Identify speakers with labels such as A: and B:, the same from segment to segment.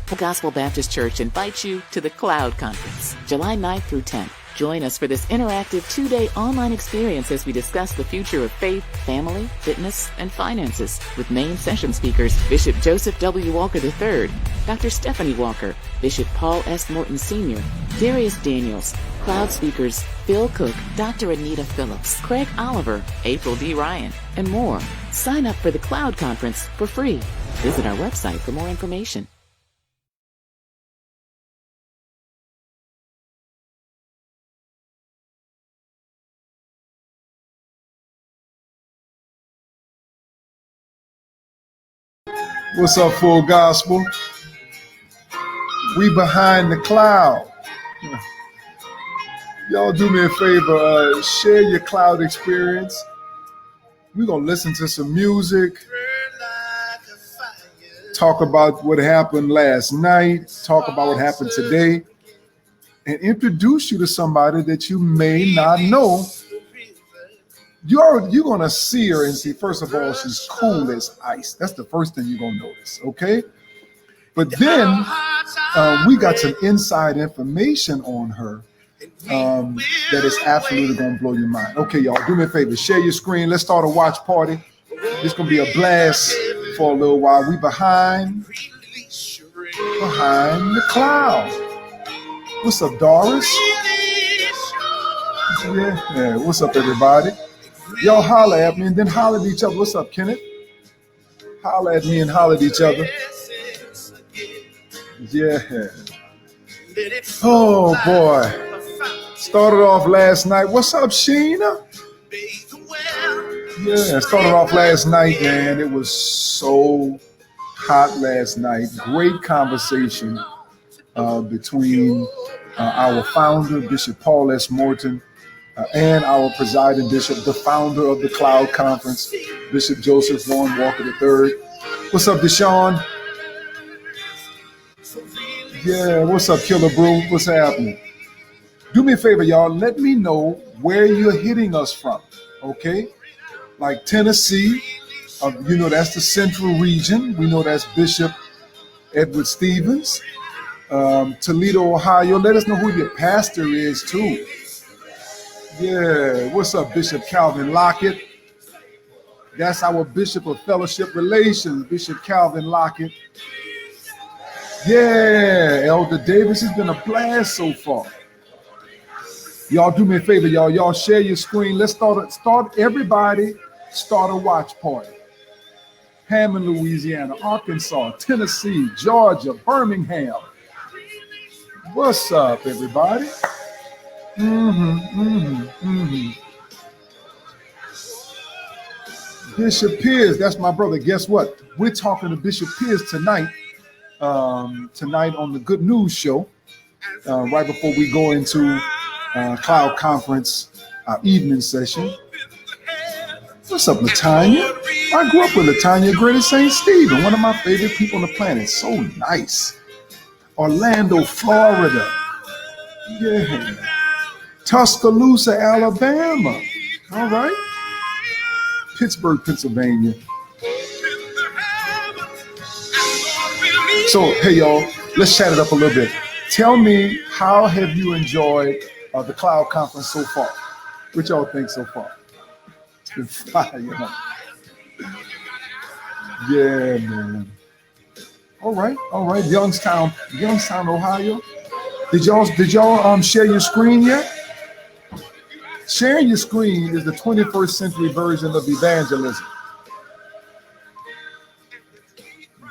A: Full Gospel Baptist Church invites you to the Cloud Conference, July 9th through 10th. Join us for this interactive 2-day online experience as we discuss the future of faith, family, fitness, and finances with main session speakers Bishop Joseph W. Walker III, Dr. Stephanie Walker, Bishop Paul S. Morton Sr., Darius Daniels, Cloud speakers Phil Cook, Dr. Anita Phillips, Craig Oliver, April D. Ryan, and more. Sign up for the Cloud Conference for free. Visit our website for more information.
B: What's up, Full Gospel? We behind the cloud. Y'all do me a favor, share your cloud experience. We're going to listen to some music, talk about what happened last night, talk about what happened today, and introduce you to somebody that you may not know. You're going to see her and see, first of all, she's cool as ice. That's the first thing you're going to notice, okay? But then we got some inside information on her that is absolutely going to blow your mind. Okay, y'all, do me a favor. Share your screen. Let's start a watch party. It's going to be a blast for a little while. We behind the cloud. What's up, Doris? Yeah. What's up, everybody? Y'all holler at me and then holler at each other. What's up, Kenneth? Holler at me and holler at each other. Yeah. Oh, boy. Started off last night. What's up, Sheena? Yeah, started off last night, man. It was so hot last night. Great conversation between our founder, Bishop Paul S. Morton, and our presiding bishop, the founder of the Cloud Conference, Bishop Joseph Warren Walker III. What's up, Deshaun? Yeah, what's up, Killer Brew? What's happening? Do me a favor, y'all. Let me know where you're hitting us from, okay? Like Tennessee, that's the central region. We know that's Bishop Edward Stevens. Toledo, Ohio. Let us know who your pastor is, too. Yeah, what's up, Bishop Calvin Lockett? That's our Bishop of Fellowship Relations, Bishop Calvin Lockett. Yeah, Elder Davis, has been a blast so far. Y'all do me a favor, y'all. Y'all share your screen. Let's start a watch party. Hammond, Louisiana, Arkansas, Tennessee, Georgia, Birmingham. What's up, everybody? Bishop Pierce, that's my brother. Guess what? We're talking to Bishop Pierce tonight. Tonight on the Good News Show, right before we go into Cloud Conference, our evening session. What's up, Latanya? I grew up with Latanya, Greater St. Stephen, one of my favorite people on the planet. So nice. Orlando, Florida. Yeah. Tuscaloosa, Alabama. All right. Pittsburgh, Pennsylvania. So, hey, y'all, let's chat it up a little bit. Tell me, how have you enjoyed the Cloud Conference so far? What y'all think so far? It's been fire, Yeah, man. All right. Youngstown, Ohio. Did y'all share your screen yet? Sharing your screen is the 21st century version of evangelism.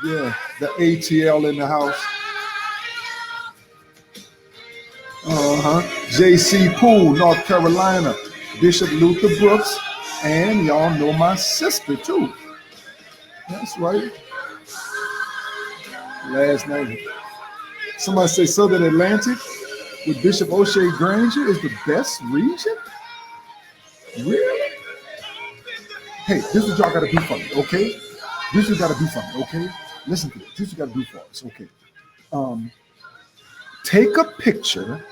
B: Yeah, the ATL in the house. J.C. Poole, North Carolina. Bishop Luther Brooks. And y'all know my sister, too. That's right. Last night. Somebody say Southern Atlantic with Bishop O'Shea Granger is the best region? Really? Hey, this is what y'all got to do for me, okay? This is what you got to do for me, okay? Listen to this. This is what you got to do for us, okay? Take a picture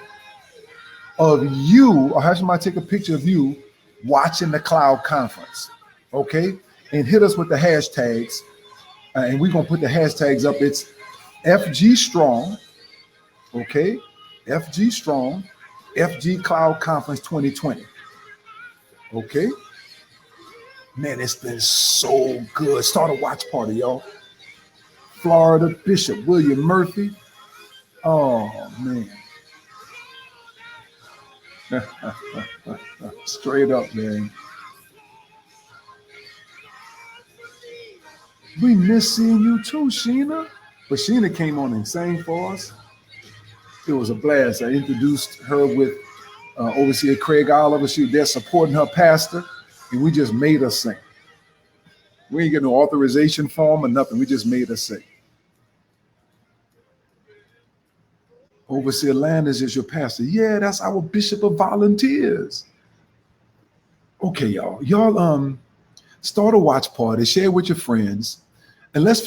B: of you, or have somebody take a picture of you watching the Cloud Conference, okay? And hit us with the hashtags, and we're going to put the hashtags up. It's FG Strong, okay? FG Strong, FG Cloud Conference 2020, okay? Man, it's been so good. Start a watch party, y'all. Florida Bishop William Murphy. Oh, man. Straight up, man. We miss seeing you too, Sheena. But Sheena came on and sang for us. It was a blast. I introduced her with Overseer Craig Oliver. She was there supporting her pastor, and we just made her sing. We ain't get no authorization form or nothing. We just made her sing. Overseer Landers is your pastor. Yeah, that's our bishop of volunteers. Okay, y'all start a watch party, share with your friends. And let's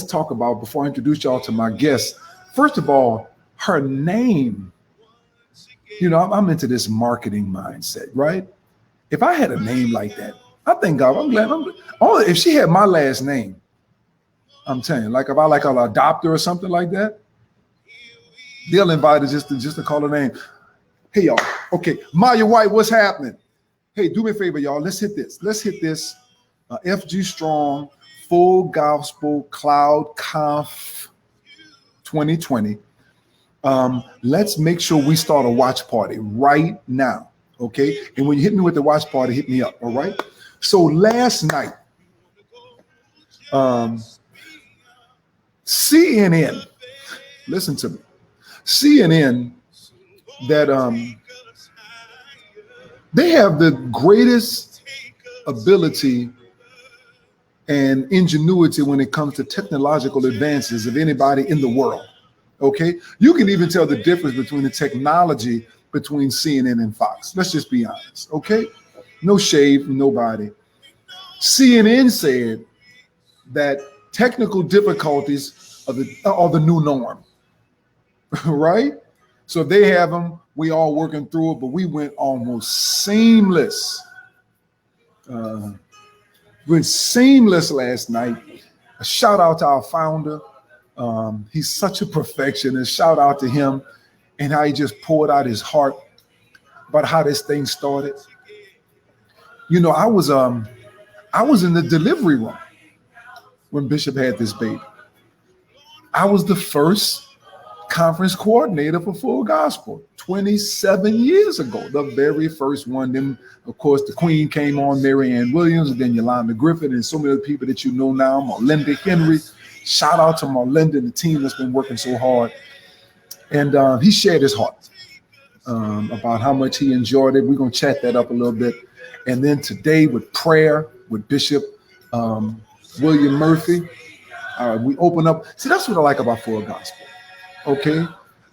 B: talk about, before I introduce y'all to my guest, first of all, her name. You know, I'm into this marketing mindset, right? If I had a name like that, I thank God. I'm glad. If she had my last name, I'm telling you, like if I'll adopt her or something like that, they'll invite her just to call her name. Hey, y'all. Okay, Maya White, what's happening? Hey, do me a favor, y'all. Let's hit this. FG Strong Full Gospel Cloud Conf 2020. Let's make sure we start a watch party right now. Okay. And when you hit me with the watch party, hit me up. All right. So last night, CNN, listen to me. CNN, that they have the greatest ability and ingenuity when it comes to technological advances of anybody in the world. Okay, you can even tell the difference between the technology between CNN and Fox. Let's just be honest. Okay, no shade from nobody. CNN said that technical difficulties are the new norm, right? So if they have them, we all working through it, but we went almost seamless. Went seamless last night. A shout out to our founder. He's such a perfectionist. Shout out to him and how he just poured out his heart about how this thing started. You know, I was in the delivery room when Bishop had this baby. I was the first conference coordinator for Full Gospel 27 years ago, the very first one. Then, of course, the Queen came on, Mary Ann Williams, and then Yolanda Griffin, and so many other people that you know now, Melinda Henry. Shout out to Melinda and the team that's been working so hard. And he shared his heart about how much he enjoyed it. We're going to chat that up a little bit. And then today with prayer with Bishop William Murphy, we open up. See, that's what I like about Full Gospel. Okay,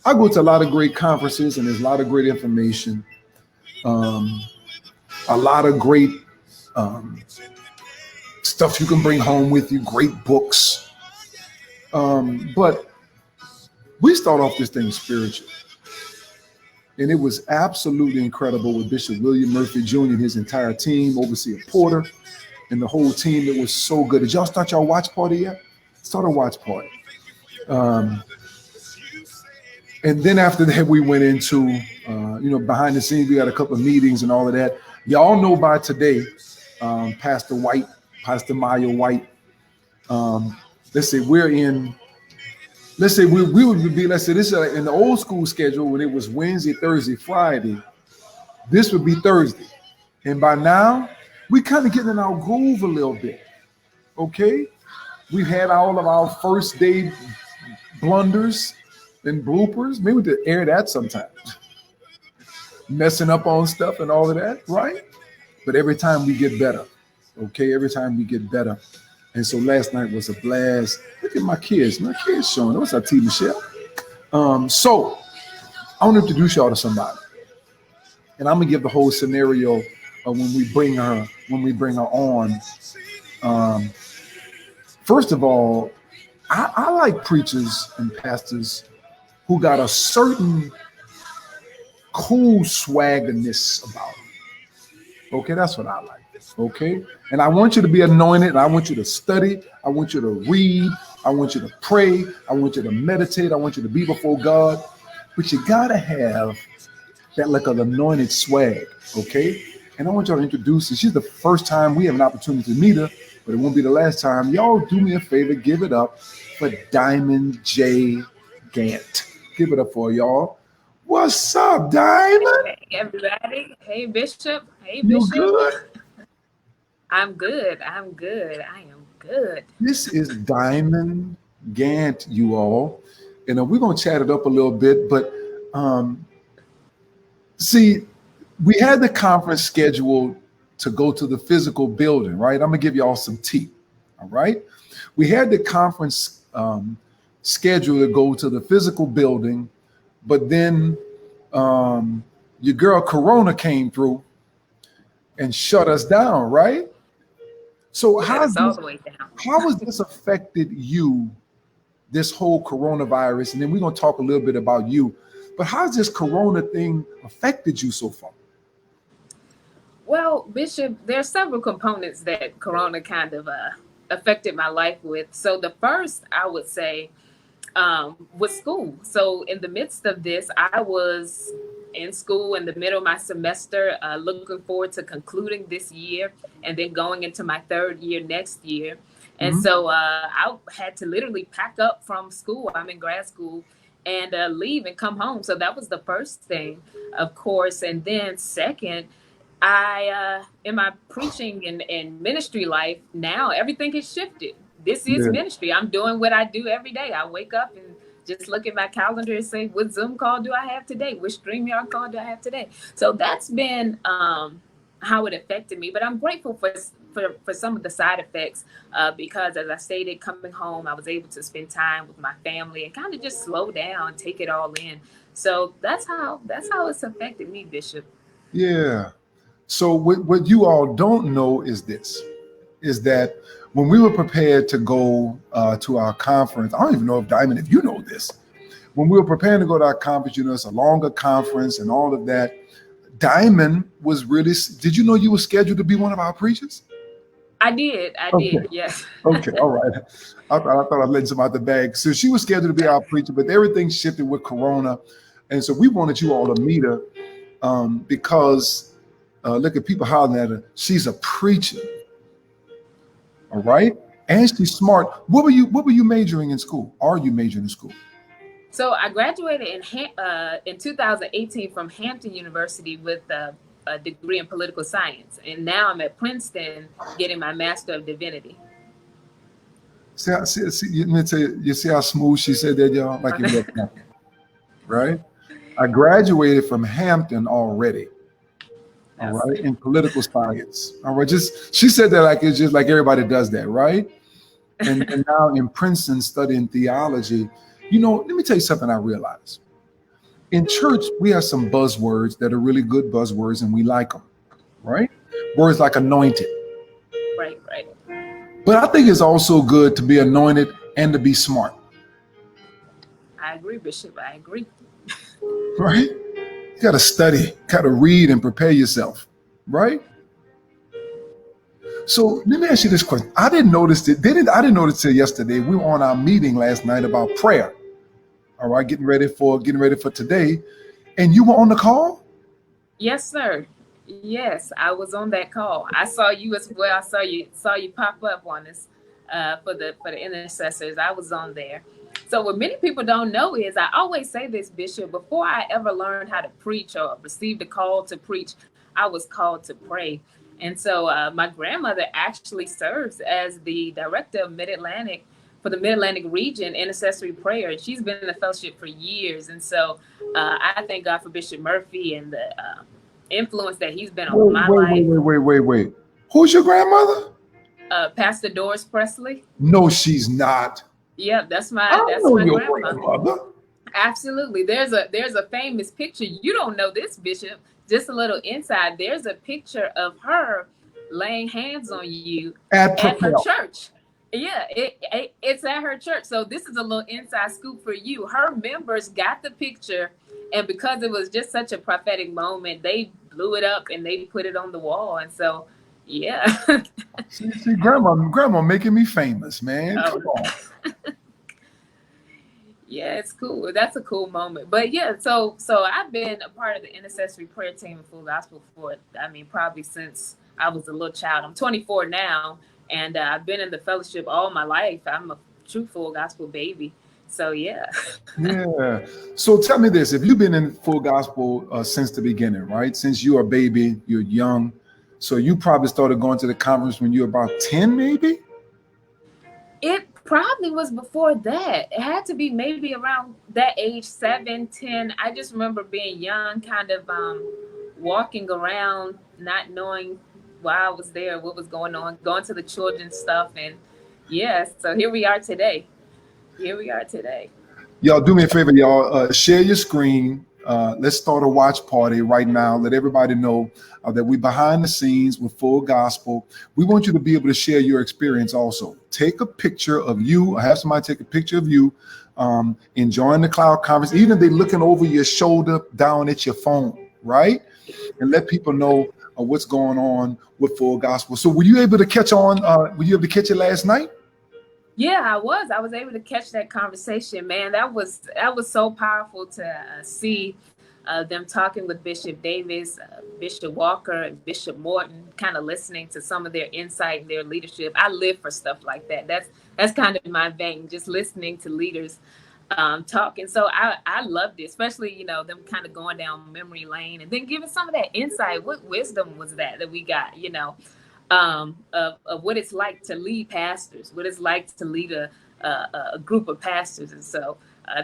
B: I go to a lot of great conferences and there's a lot of great information, a lot of great stuff you can bring home with you, great books. But we start off this thing spiritual. And it was absolutely incredible with Bishop William Murphy Jr. and his entire team, Overseer Porter, and the whole team. It was so good. Did y'all start your watch party yet? Start a watch party. And then after that, we went into, behind the scenes, we had a couple of meetings and all of that. Y'all know by today, Pastor Maya White, let's say we would be, this is in the old school schedule when it was Wednesday, Thursday, Friday. This would be Thursday. And by now, we kind of getting in our groove a little bit. Okay? We've had all of our first day blunders and bloopers. Maybe we could air that sometime. Messing up on stuff and all of that, right? But every time we get better. Okay? Every time we get better. And so last night was a blast. Look at my kids. My kids showing. What's up, T. Michelle? So I want to introduce y'all to somebody. And I'm going to give the whole scenario of when we bring her on. First of all, I like preachers and pastors who got a certain cool swaggerness about them. Okay, that's what I like. Okay, and I want you to be anointed, and I want you to study. I want you to read. I want you to pray. I want you to meditate. I want you to be before God. But you got to have that like an anointed swag, okay? And I want y'all to introduce her. She's the first time we have an opportunity to meet her, but it won't be the last time. Y'all do me a favor, give it up for Diamond J. Gantt. Give it up for y'all. What's up, Diamond?
C: Hey, everybody. Hey, Bishop. Hey,
B: You
C: Bishop.
B: good?
C: I'm good. I'm good. I am good.
B: This is Diamond Gantt, you all. And we're going to chat it up a little bit, but see, we had the conference scheduled to go to the physical building, right? I'm going to give you all some tea, all right? We had the conference scheduled to go to the physical building, but then your girl Corona came through and shut us down, right? So how has this affected you, this whole coronavirus? And then we're going to talk a little bit about you. But how's this corona thing affected you so far?
C: Well, Bishop, there are several components that corona kind of affected my life with. So the first, I would say, was school. So in the midst of this, I was in school in the middle of my semester, looking forward to concluding this year and then going into my third year next year. And so I had to literally pack up from school. I'm in grad school and leave and come home. So that was the first thing, of course. And then second, I, in my preaching and ministry life now, everything has shifted. This is ministry. I'm doing what I do every day. I wake up and just look at my calendar and say, what Zoom call do I have today? Which StreamYard call do I have today? So that's been how it affected me. But I'm grateful for some of the side effects because, as I stated, coming home, I was able to spend time with my family and kind of just slow down, take it all in. So that's how it's affected me, Bishop.
B: Yeah. So what you all don't know is that when we were prepared to go to our conference, I don't even know if Diamond, if you know this, when we were preparing to go to our conference, it's a longer conference and all of that. Diamond was really, did you know you were scheduled to be one of our preachers?
C: I did, yes.
B: Okay, all right. I thought I'd let some out the bag. So she was scheduled to be our preacher, but everything shifted with Corona. And so we wanted you all to meet her because look at people hollering at her. She's a preacher. All right. And she's smart. What were you majoring in school? Are you majoring in school?
C: So I graduated in 2018 from Hampton University with a degree in political science. And now I'm at Princeton getting my Master of Divinity.
B: See, let me tell you, you see how smooth she said that, y'all? Like it was, right? I graduated from Hampton already. All right, in political science. All right, she said that like it's just like everybody does that, right? And now in Princeton studying theology. Let me tell you something I realized. In church, we have some buzzwords that are really good buzzwords, and we like them, right? Words like anointed.
C: Right.
B: But I think it's also good to be anointed and to be smart.
C: I agree, Bishop. I agree.
B: Right? You got to study, got to read and prepare yourself, right? So let me ask you this question. I didn't notice it. I didn't notice it yesterday. We were on our meeting last night about prayer. All right, getting ready for today. And you were on the call?
C: Yes, sir. Yes, I was on that call. I saw you as well. I saw you pop up on us for the intercessors. I was on there. So what many people don't know is I always say this, Bishop, before I ever learned how to preach or received a call to preach, I was called to pray. And so my grandmother actually serves as the director of Mid-Atlantic for the Mid-Atlantic region, intercessory prayer. And she's been in the fellowship for years. And so I thank God for Bishop Murphy and the influence that he's been on my life.
B: Wait. Who's your grandmother?
C: Pastor Doris Presley.
B: No, she's not.
C: Yep, that's my grandmother. Absolutely. There's a famous picture. You don't know this, Bishop. Just a little inside. There's a picture of her laying hands on you at her church. Yeah, it's at her church. So this is a little inside scoop for you. Her members got the picture, and because it was just such a prophetic moment, they blew it up and they put it on the wall. And so, yeah.
B: See, grandma making me famous, man. Come on.
C: it's cool. That's a cool moment. But yeah, so I've been a part of the intercessory prayer team in Full Gospel for, I mean, probably since I was a little child. I'm 24 now, and I've been in the fellowship all my life. I'm a true Full Gospel baby. So yeah.
B: Yeah. So tell me this: if you've been in Full Gospel since the beginning, right? Since you are a baby, you're young, so you probably started going to the conference when you were about 10, maybe.
C: It probably was before that. It had to be maybe around that age, 7, 10. I just remember being young, kind of walking around, not knowing why I was there, what was going on, going to the children's stuff. And yeah, so here we are today. Here we are today.
B: Y'all do me a favor, y'all. Share your screen. Let's start a watch party right now. Let everybody know that we're behind the scenes with Full Gospel. We want you to be able to share your experience also. Take a picture of you, or have somebody take a picture of you enjoying the cloud conference, even if they're looking over your shoulder down at your phone, right? And let people know what's going on with Full Gospel. So were you able to catch on? Were you able to catch it last night?
C: Yeah, I was able to catch that conversation, man. That was so powerful to see them talking with Bishop Davis, Bishop Walker, and Bishop Morton, kind of listening to some of their insight and their leadership. I live for stuff like that. That's kind of my vein, just listening to leaders talk. And so I loved it, especially, you know, them kind of going down memory lane and then giving some of that insight. What wisdom was that we got, you know, of what it's like to lead pastors, what it's like to lead a group of pastors. And so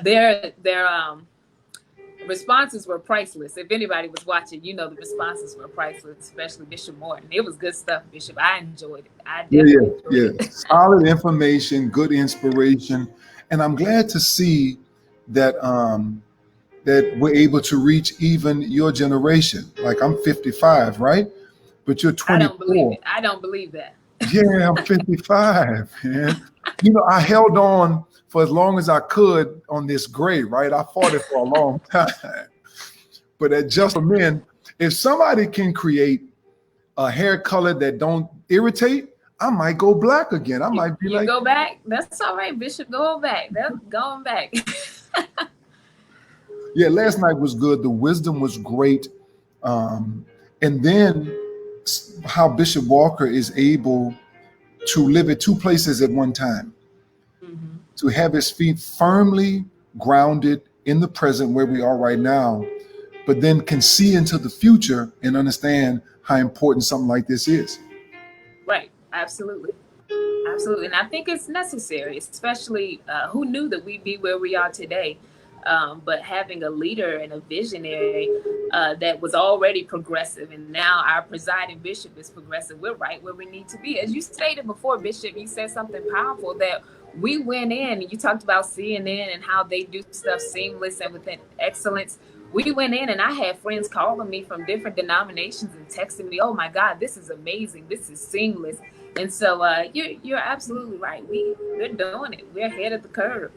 C: their responses were priceless. If anybody was watching, you know, the responses were priceless, especially Bishop Morton. It was good stuff, Bishop. I enjoyed it. I definitely enjoyed it.
B: Solid information, good inspiration. And I'm glad to see that that we're able to reach even your generation. Like, I'm 55, right? But you're 24.
C: I don't believe it. I don't believe that.
B: Yeah, I'm 55, man. You know, I held on for as long as I could on this gray, right? I fought it for a long time. But at Just for Men, if somebody can create a hair color that don't irritate, I might go black again. I might be like,
C: go back. That's all right, Bishop. Go back. That's going back.
B: Yeah, last night was good. The wisdom was great. And then how Bishop Walker is able to live at two places at one time, to have his feet firmly grounded in the present where we are right now, but then can see into the future and understand how important something like this is.
C: Right. Absolutely. Absolutely. And I think it's necessary, especially who knew that we'd be where we are today. But having a leader and a visionary that was already progressive, and now our presiding bishop is progressive. We're right where we need to be. As you stated before, Bishop, you said something powerful, that we went in, and you talked about CNN and how they do stuff seamless and with excellence. We went in, and I had friends calling me from different denominations and texting me, "Oh my God, this is amazing. This is seamless." And so you're absolutely right. We're doing it. We're ahead of the curve.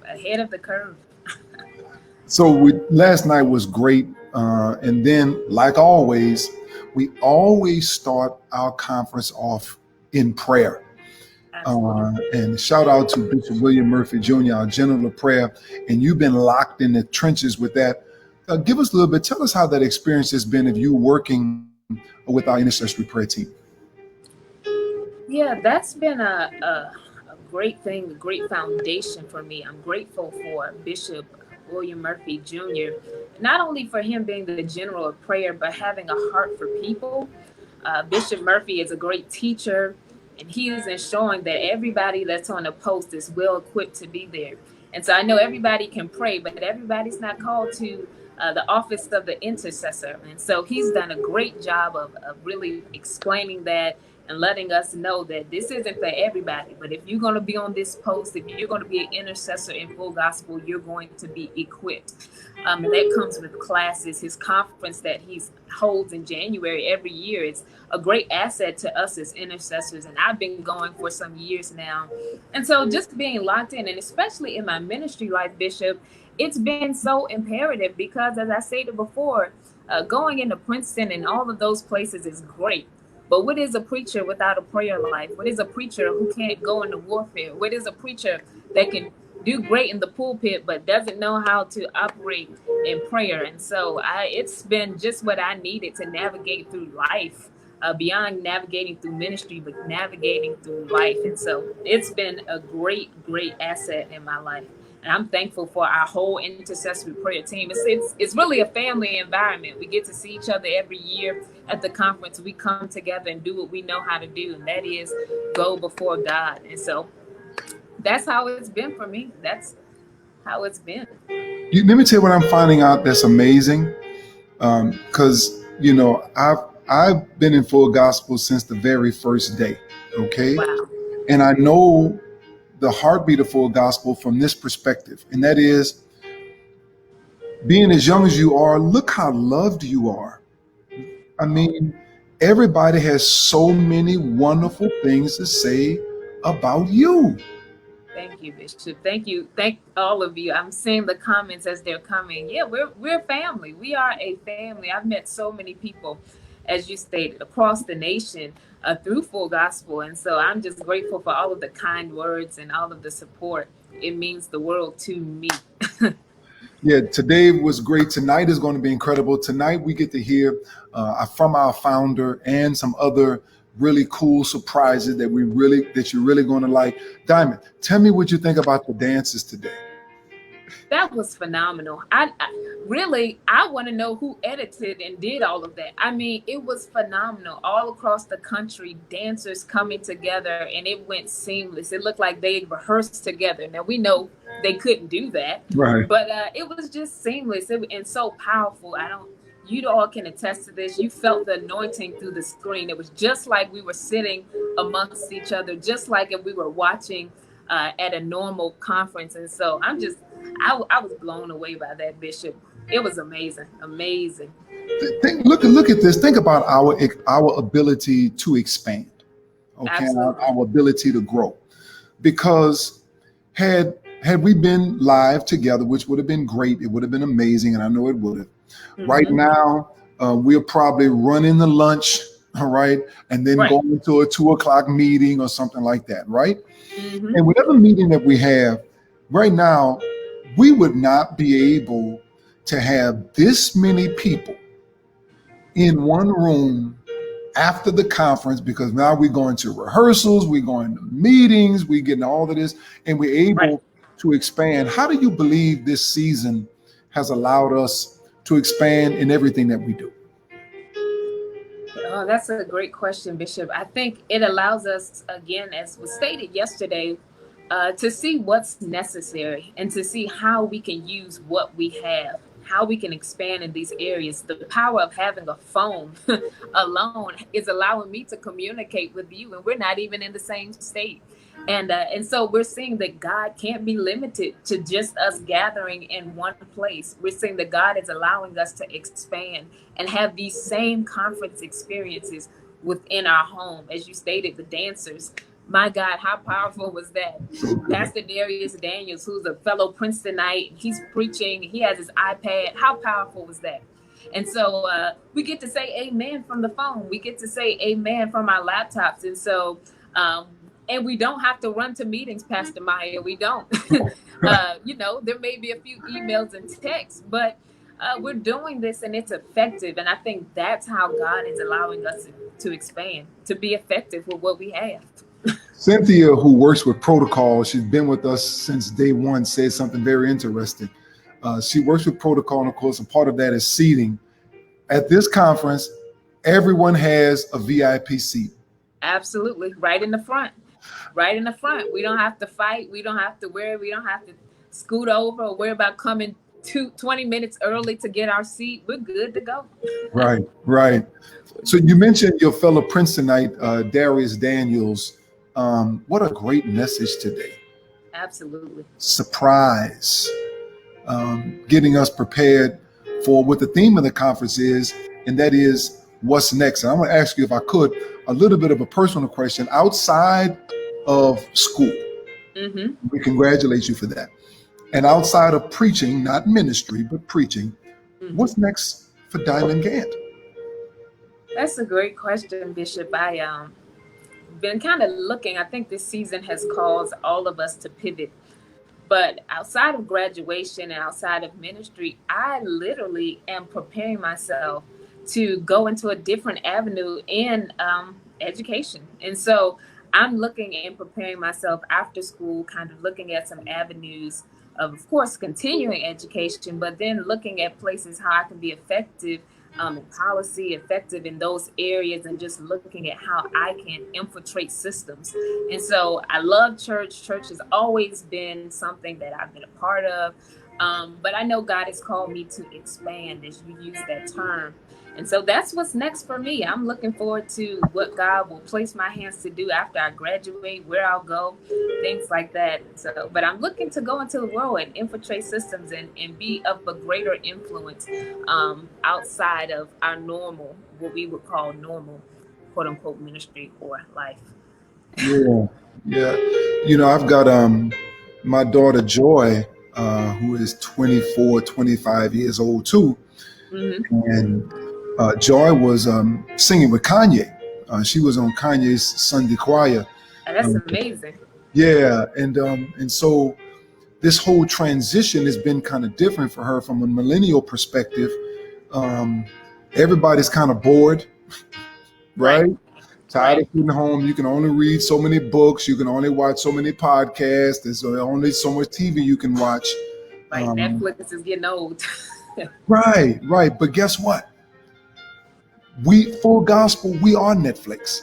B: So last night was great. And then, like always, we always start our conference off in prayer. And shout out to Bishop William Murphy Jr., our general of prayer. And you've been locked in the trenches with that. Give us a little bit. Tell us how that experience has been of you working with our intercessory prayer team.
C: Yeah, that's been a great thing, a great foundation for me. I'm grateful for Bishop William Murphy Jr., not only for him being the general of prayer, but having a heart for people. Bishop Murphy is a great teacher, and he is ensuring that everybody that's on the post is well equipped to be there. And so I know everybody can pray, but everybody's not called to the office of the intercessor. And so he's done a great job of really explaining that and letting us know that this isn't for everybody. But if you're going to be on this post, if you're going to be an intercessor in Full Gospel, you're going to be equipped. And that comes with classes. His conference that he holds in January every year is a great asset to us as intercessors. And I've been going for some years now. And so just being locked in, and especially in my ministry life, Bishop, it's been so imperative because, as I stated before, going into Princeton and all of those places is great. But what is a preacher without a prayer life? What is a preacher who can't go into warfare? What is a preacher that can do great in the pulpit, but doesn't know how to operate in prayer. And so it's been just what I needed to navigate through life, beyond navigating through ministry, but navigating through life. And so it's been a great, great asset in my life. And I'm thankful for our whole intercessory prayer team. It's really a family environment. We get to see each other every year at the conference. We come together and do what we know how to do, and that is go before God. And so that's how it's been for me. That's how it's been.
B: Let me tell you what I'm finding out that's amazing. Because I've been in full gospel since the very first day. Okay.
C: Wow.
B: And I know the heartbeat of full gospel from this perspective. And that is, being as young as you are, look how loved you are. I mean, everybody has so many wonderful things to say about you.
C: Thank you, Bishop. Thank you. Thank all of you. I'm seeing the comments as they're coming. Yeah, we're family. We are a family. I've met so many people, as you stated, across the nation through Full Gospel. And so I'm just grateful for all of the kind words and all of the support. It means the world to me.
B: Yeah, today was great. Tonight is going to be incredible. Tonight we get to hear from our founder and some other really cool surprises that you're really going to like. Diamond, tell me what you think about the dances today.
C: That was phenomenal. I want to know who edited and did all of that. I mean, it was phenomenal. All across the country, dancers coming together, and it went seamless. It looked like they rehearsed together. Now, we know they couldn't do that,
B: right?
C: But it was just seamless and so powerful. You all can attest to this. You felt the anointing through the screen. It was just like we were sitting amongst each other, just like if we were watching at a normal conference. And so I was blown away by that, Bishop. It was amazing. Amazing.
B: Look at this. Think about our ability to expand. Okay, our ability to grow. Because had we been live together, which would have been great, it would have been amazing, and I know it would have. Mm-hmm. Right now, we're probably running the lunch, all right, and then going to a 2:00 meeting or something like that, right? Mm-hmm. And whatever meeting that we have right now, we would not be able to have this many people in one room after the conference, because now we're going to rehearsals, we're going to meetings, we're getting all of this, and we're able to expand. How do you believe this season has allowed us to expand in everything that we do?
C: Oh, that's a great question, Bishop. I think it allows us, again, as was stated yesterday, to see what's necessary and to see how we can use what we have, how we can expand in these areas. The power of having a phone alone is allowing me to communicate with you, and we're not even in the same state. And so we're seeing that God can't be limited to just us gathering in one place. We're seeing that God is allowing us to expand and have these same conference experiences within our home. As you stated, the dancers, my God, how powerful was that? Pastor Darius Daniels, who's a fellow Princetonite, he's preaching, he has his iPad. How powerful was that? And so we get to say amen from the phone. We get to say amen from our laptops. And so, and we don't have to run to meetings, Pastor Maya. We don't. There may be a few emails and texts, but we're doing this and it's effective. And I think that's how God is allowing us to expand, to be effective with what we have.
B: Cynthia, who works with protocol, she's been with us since day one, said something very interesting. She works with protocol, and of course, a part of that is seating. At this conference, everyone has a VIP seat.
C: Absolutely. Right in the front. Right in the front. We don't have to fight. We don't have to we don't have to scoot over or worry about coming 20 minutes early to get our seat. We're good to go.
B: Right. So you mentioned your fellow Princetonite, Darius Daniels. What a great message today.
C: Absolutely.
B: Surprise. Getting us prepared for what the theme of the conference is, and that is what's next. And I'm going to ask you, if I could, a little bit of a personal question outside of school. Mm-hmm. We congratulate you for that. And outside of preaching, not ministry, but preaching, what's next for Diamond Gantt?
C: That's a great question, Bishop. I been kind of looking. I think this season has caused all of us to pivot But outside of graduation and outside of ministry, I literally am preparing myself to go into a different avenue in education. And so I'm looking and preparing myself after school, kind of looking at some avenues of course, continuing education, but then looking at places how I can be effective in policy, effective in those areas, and just looking at how I can infiltrate systems. And so I love church. Church has always been something that I've been a part of. But I know God has called me to expand, as you use that term. And so that's what's next for me. I'm looking forward to what God will place my hands to do after I graduate, where I'll go, things like that. So, but I'm looking to go into the world and infiltrate systems and be of a greater influence outside of our normal, what we would call normal, quote unquote, ministry or life.
B: Yeah, yeah. You know, I've got my daughter Joy, who is 24, 25 years old too.
C: Mm-hmm.
B: And Joy was singing with Kanye. She was on Kanye's Sunday choir.
C: That's amazing.
B: Yeah, and so this whole transition has been kind of different for her from a millennial perspective. Everybody's kind of bored, right? Tired of sitting home. You can only read so many books. You can only watch so many podcasts. There's only so much TV you can watch.
C: Like Netflix is getting old.
B: Right. But guess what? We Full Gospel, we are Netflix.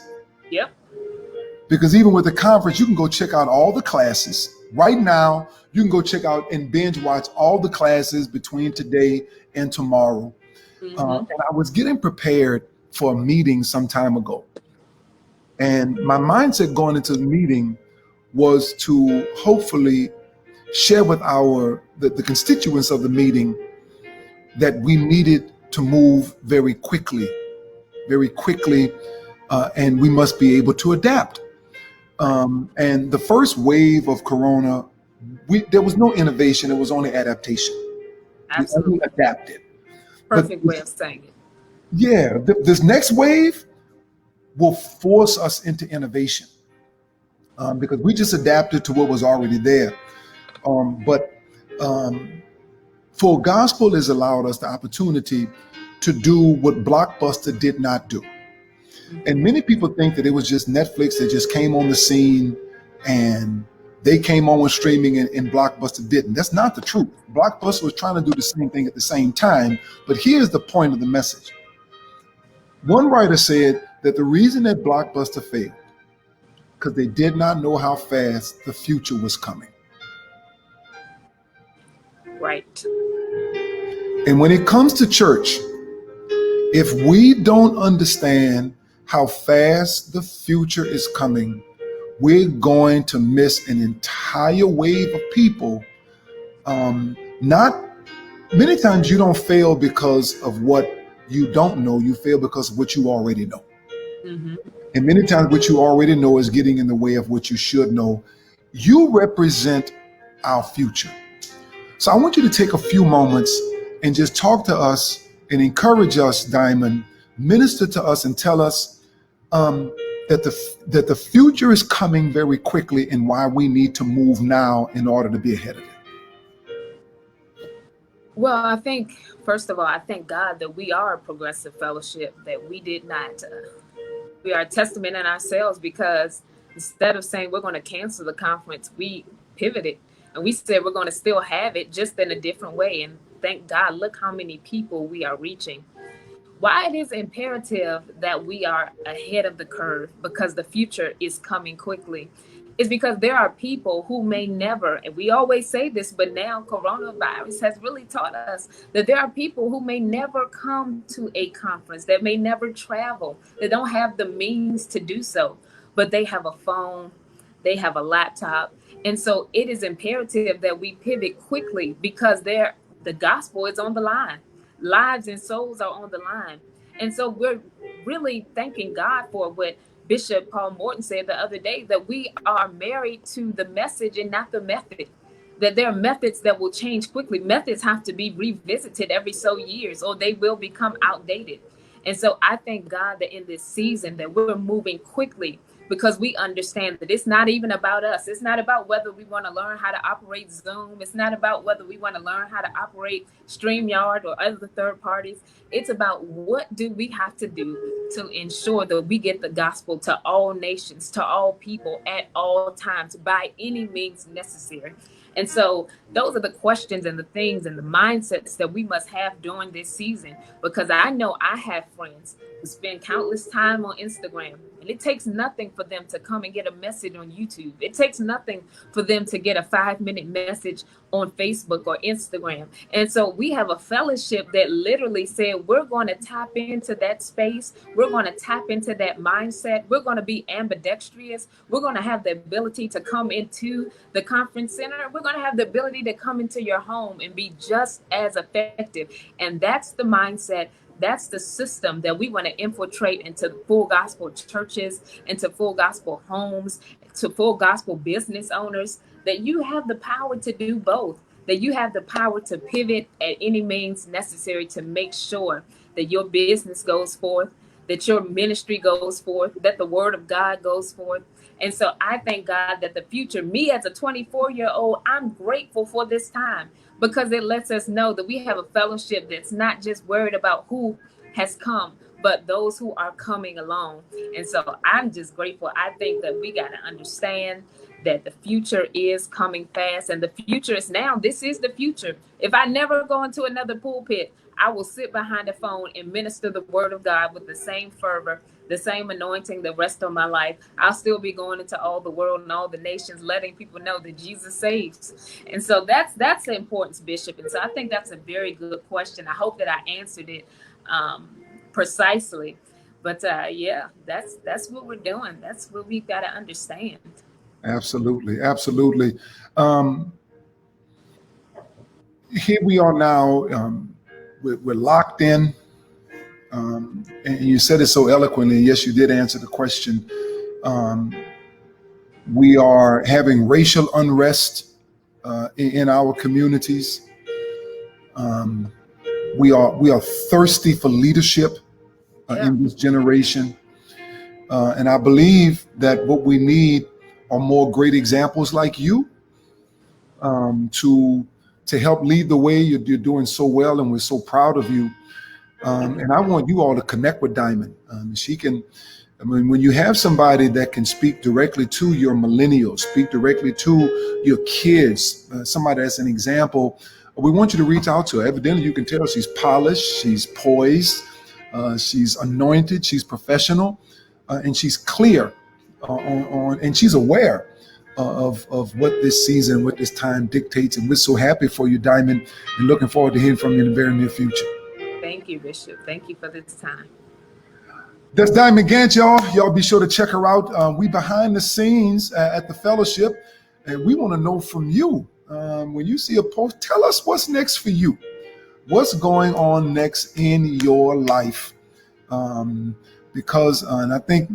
C: Yep.
B: Because even with the conference, you can go check out all the classes. Right now, you can go check out and binge watch all the classes between today and tomorrow.
C: Mm-hmm.
B: And I was getting prepared for a meeting some time ago. And my mindset going into the meeting was to hopefully share with the constituents of the meeting that we needed to move very quickly, and we must be able to adapt. And the first wave of Corona, there was no innovation, it was only adaptation.
C: Absolutely.
B: We only adapted.
C: Perfect way of saying it.
B: Yeah, this next wave will force us into innovation because we just adapted to what was already there. But Full Gospel has allowed us the opportunity to do what Blockbuster did not do. And many people think that it was just Netflix that just came on the scene and they came on with streaming and Blockbuster didn't. That's not the truth. Blockbuster was trying to do the same thing at the same time, but here's the point of the message. One writer said that the reason that Blockbuster failed, because they did not know how fast the future was coming.
C: Right.
B: And when it comes to church, if we don't understand how fast the future is coming, we're going to miss an entire wave of people. Not many times you don't fail because of what you don't know, you fail because of what you already know.
C: Mm-hmm.
B: And many times what you already know is getting in the way of what you should know. You represent our future. So I want you to take a few moments and just talk to us and encourage us, Diamond, minister to us and tell us that the future is coming very quickly and why we need to move now in order to be ahead of it.
C: Well, I think, first of all, I thank God that we are a progressive fellowship, that we did not, we are a testament in ourselves, because instead of saying we're going to cancel the conference, we pivoted and we said we're going to still have it, just in a different way. And thank God, look how many people we are reaching. Why it is imperative that we are ahead of the curve, because the future is coming quickly, is because there are people who may never, and we always say this, but now coronavirus has really taught us that there are people who may never come to a conference, that may never travel, that don't have the means to do so, but they have a phone, they have a laptop. And so it is imperative that we pivot quickly, because the gospel is on the line. Lives and souls are on the line. And so we're really thanking God for what Bishop Paul Morton said the other day, that we are married to the message and not the method, that there are methods that will change quickly. Methods have to be revisited every so years, or they will become outdated. And so I thank God that in this season that we're moving quickly, because we understand that it's not even about us. It's not about whether we want to learn how to operate Zoom. It's not about whether we want to learn how to operate StreamYard or other third parties. It's about what do we have to do to ensure that we get the gospel to all nations, to all people at all times by any means necessary. And so those are the questions and the things and the mindsets that we must have during this season, because I know I have friends who spend countless time on Instagram, and it takes nothing for them to come and get a message on YouTube. It takes nothing for them to get a 5-minute message on Facebook or Instagram. And so we have a fellowship that literally said, we're going to tap into that space. We're going to tap into that mindset. We're going to be ambidextrous. We're going to have the ability to come into the conference center. We're going to have the ability to come into your home and be just as effective. And that's the mindset. That's the system that we want to infiltrate into full gospel churches, into full gospel homes, to full gospel business owners, that you have the power to do both, that you have the power to pivot at any means necessary to make sure that your business goes forth, that your ministry goes forth, that the word of God goes forth. And so I thank God that the future, me as a 24-year-old, I'm grateful for this time, because it lets us know that we have a fellowship that's not just worried about who has come, but those who are coming along. And so I'm just grateful. I think that we got to understand that the future is coming fast, and the future is now. This is the future. If I never go into another pulpit, I will sit behind a phone and minister the word of God with the same fervor, the same anointing the rest of my life. I'll still be going into all the world and all the nations, letting people know that Jesus saves. And so that's the importance, Bishop. And so I think that's a very good question. I hope that I answered it precisely. But yeah, that's what we're doing. That's what we've got to understand.
B: Absolutely. Absolutely. Here we are now. We're locked in. And you said it so eloquently. Yes, you did answer the question. We are having racial unrest in our communities. We are thirsty for leadership in this generation. And I believe that what we need are more great examples like you to help lead the way. You're doing so well, and we're so proud of you. And I want you all to connect with Diamond. When you have somebody that can speak directly to your millennials, speak directly to your kids, somebody that's an example, we want you to reach out to her. Evidently, you can tell she's polished, she's poised, she's anointed, she's professional, and she's clear and she's aware of what this season, what this time dictates. And we're so happy for you, Diamond, and looking forward to hearing from you in the very near future.
C: Thank you, Bishop. Thank you for this time.
B: That's Diamond Gantt, y'all. Y'all be sure to check her out. We behind the scenes at the fellowship, and we want to know from you. When you see a post, tell us what's next for you. What's going on next in your life? Because, and I think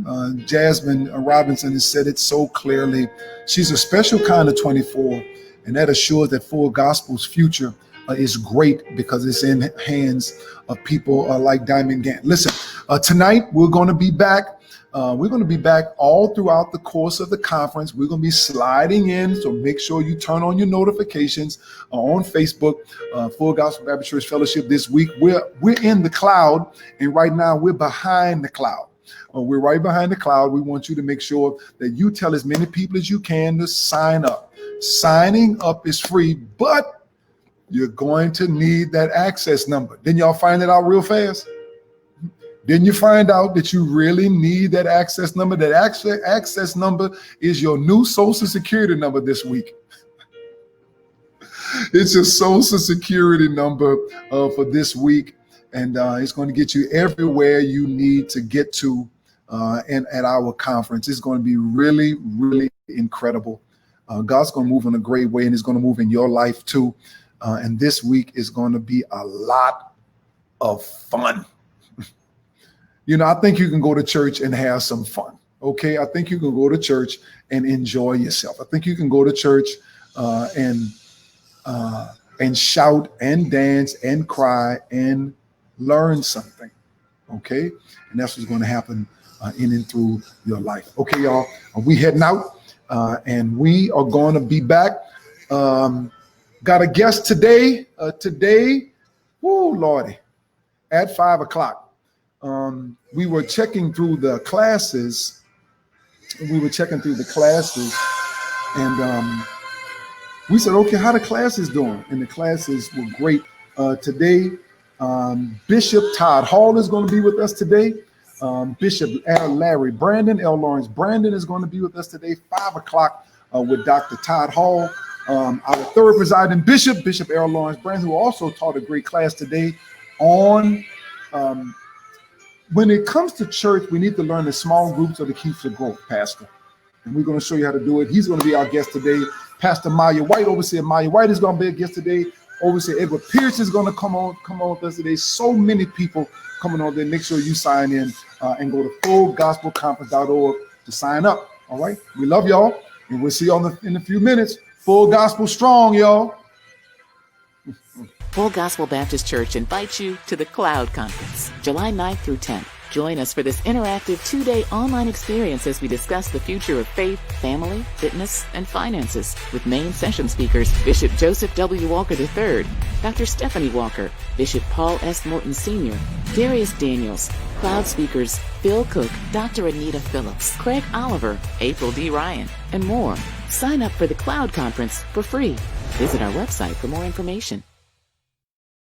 B: Jasmine Robinson has said it so clearly, she's a special kind of 24, and that assures that Full Gospel's future is great because it's in hands of people like Diamond Gantt. Listen, tonight we're going to be back. We're going to be back all throughout the course of the conference. We're going to be sliding in, so make sure you turn on your notifications on Facebook. Full Gospel Baptist Church Fellowship this week. We're in the cloud, and right now we're behind the cloud. We're right behind the cloud. We want you to make sure that you tell as many people as you can to sign up. Signing up is free, but you're going to need that access number. Didn't y'all find it out real fast? Didn't you find out that you really need that access number? That access number is your new social security number this week. It's your social security number for this week. And it's going to get you everywhere you need to get to and at our conference. It's going to be really, really incredible. God's going to move in a great way, and it's going to move in your life too. And this week is going to be a lot of fun. You know, I think you can go to church and have some fun. Okay. I think you can go to church and enjoy yourself. I think you can go to church and shout and dance and cry and learn something. Okay. And that's what's going to happen in and through your life. Okay, y'all, we heading out, and we are going to be back. Got a guest today. Whoo, Lordy, at 5 o'clock. We were checking through the classes. And we said, okay, how the classes doing? And the classes were great. Today, Bishop Todd Hall is going to be with us today. Bishop Larry Brandon, L. Lawrence Brandon is going to be with us today, 5 o'clock with Dr. Todd Hall. Our third presiding bishop, Bishop L. Lawrence Brandon, who also taught a great class today on when it comes to church, we need to learn the small groups are the keys to growth, Pastor. And we're going to show you how to do it. He's going to be our guest today. Pastor Maya White, Overseer Maya White is going to be a guest today. Overseer Edward Pierce is going to come on with us today. So many people coming on there. Make sure you sign in and go to fullgospelconference.org to sign up. All right. We love y'all. And we'll see you in a few minutes. Full gospel strong, y'all.
A: Full Gospel Baptist Church invites you to the Cloud Conference, July 9th through 10th. Join us for this interactive 2-day online experience as we discuss the future of faith, family, fitness, and finances with main session speakers Bishop Joseph W. Walker III, Dr. Stephanie Walker, Bishop Paul S. Morton Sr., Darius Daniels, cloud speakers Phil Cook, Dr. Anita Phillips, Craig Oliver, April D. Ryan, and more. Sign up for the Cloud Conference for free. Visit our website for more information.